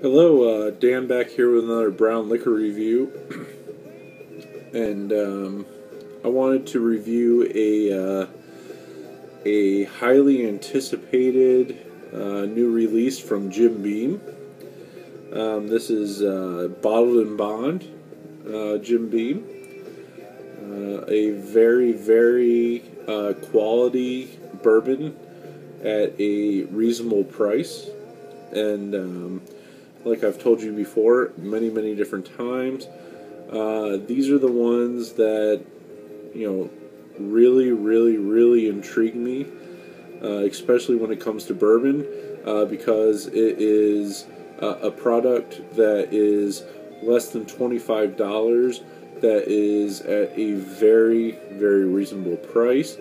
Hello, Dan back here with another brown liquor review, and I wanted to review a highly anticipated new release from Jim Beam. This is Bottled and Bond, Jim Beam, a very quality bourbon at a reasonable price, and like I've told you before, many different times, these are the ones that, really intrigue me, especially when it comes to bourbon, because it is a product that is less than $25, that is at a very reasonable price,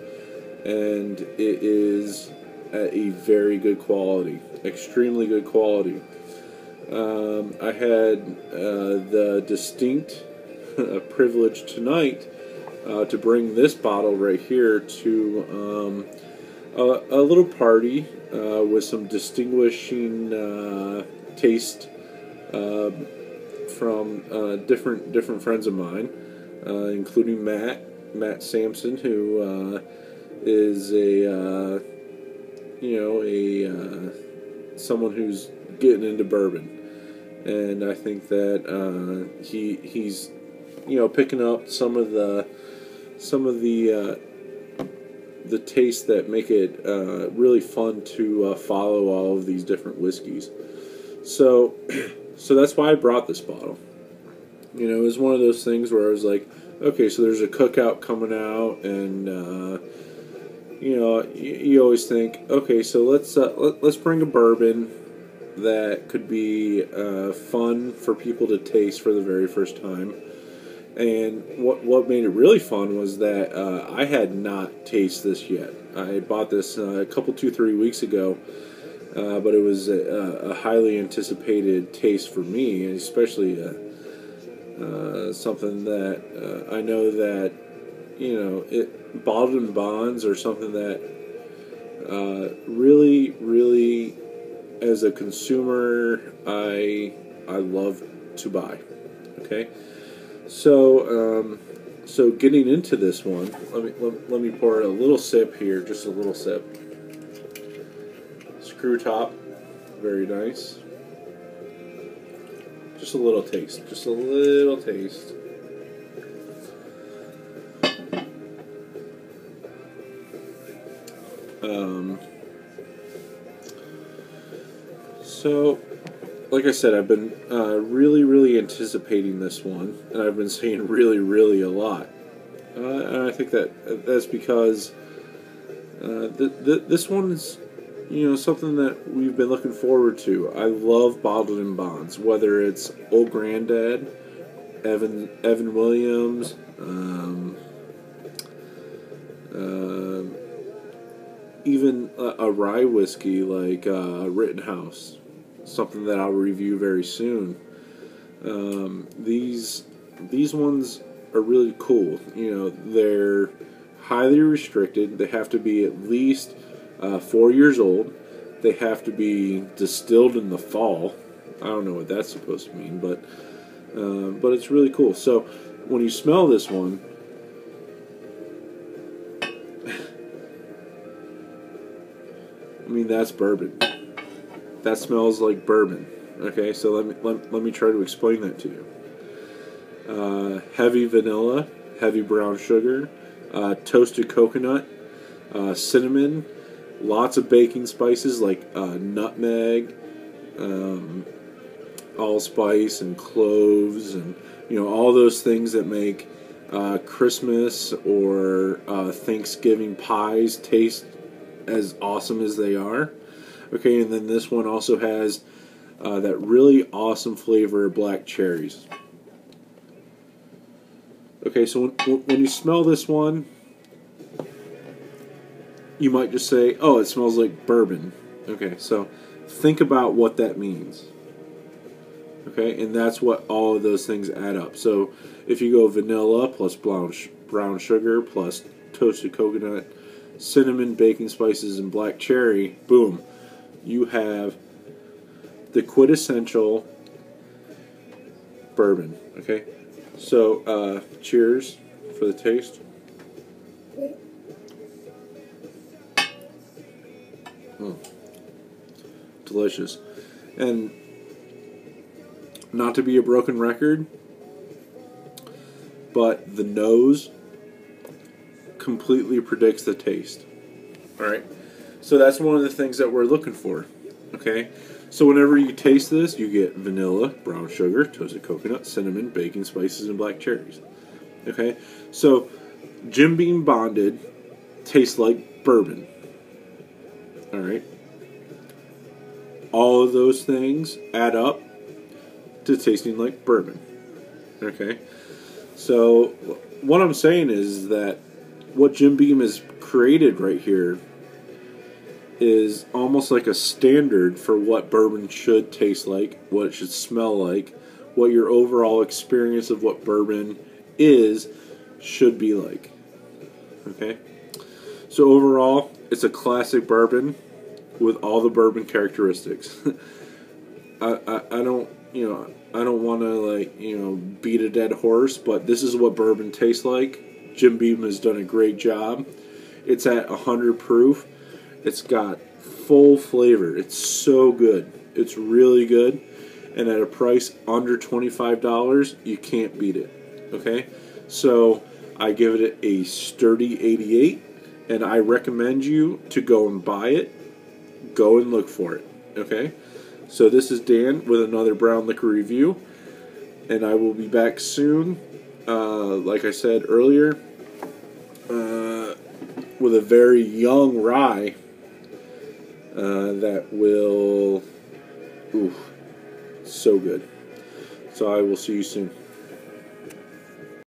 and it is at a very good quality, extremely good quality. I had the distinct privilege tonight to bring this bottle right here to a little party with some distinguishing taste from different friends of mine, including Matt Sampson, who is someone who's getting into bourbon. And I think that he's picking up some of the tastes that make it really fun to follow all of these different whiskeys. So that's why I brought this bottle. It was one of those things where I was like, okay, so there's a cookout coming out, and you always think, okay, so let's bring a bourbon that could be fun for people to taste for the very first time. And what made it really fun was that I had not tasted this yet. I bought this a couple, 2-3 weeks ago, but it was a highly anticipated taste for me, and especially something that I know that Bottled and Bonds are something that really, as a consumer, I love to buy. Okay, so getting into this one, let me pour a little sip here, just a little sip. Screw top, very nice. Just a little taste, So, like I said, I've been really anticipating this one, and I've been saying really a lot. And I think that's because this one is, something that we've been looking forward to. I love Bottled and Bonds, whether it's Old Grandad, Evan Williams, even a rye whiskey like Rittenhouse, something that I'll review very soon. These ones are really cool. They're highly restricted. They have to be at least 4 years old. They have to be distilled in the fall. I don't know what that's supposed to mean, but it's really cool. So when you smell this one, I mean, that's bourbon. That smells like bourbon. Okay, so let me try to explain that to you. Heavy vanilla, heavy brown sugar, toasted coconut, cinnamon, lots of baking spices like nutmeg, allspice, and cloves, and all those things that make Christmas or Thanksgiving pies taste as awesome as they are. Okay, and then this one also has that really awesome flavor of black cherries. Okay, so when you smell this one, you might just say, oh, it smells like bourbon. Okay, so think about what that means. Okay, and that's what all of those things add up. So if you go vanilla plus brown sugar plus toasted coconut, cinnamon, baking spices, and black cherry, boom, you have the quintessential bourbon. Okay, so cheers for the taste. Delicious. And not to be a broken record, but the nose completely predicts the taste. Alright? So that's one of the things that we're looking for. Okay? So whenever you taste this, you get vanilla, brown sugar, toasted coconut, cinnamon, bacon, spices, and black cherries. Okay? So Jim Beam Bonded tastes like bourbon. Alright? All of those things add up to tasting like bourbon. Okay? So what I'm saying is that what Jim Beam has created right here is almost like a standard for what bourbon should taste like, what it should smell like, what your overall experience of what bourbon is should be like. Okay? So overall, it's a classic bourbon with all the bourbon characteristics. I don't want to beat a dead horse, but this is what bourbon tastes like. Jim Beam has done a great job. It's at 100 proof. It's got full flavor. It's so good. It's really good. And at a price under $25, you can't beat it. Okay? So I give it a sturdy 88, and I recommend you to go and buy it. Go and look for it. Okay? So this is Dan with another Brown Liquor review, and I will be back soon, like I said earlier, with a very young rye that will, so good. So I will see you soon.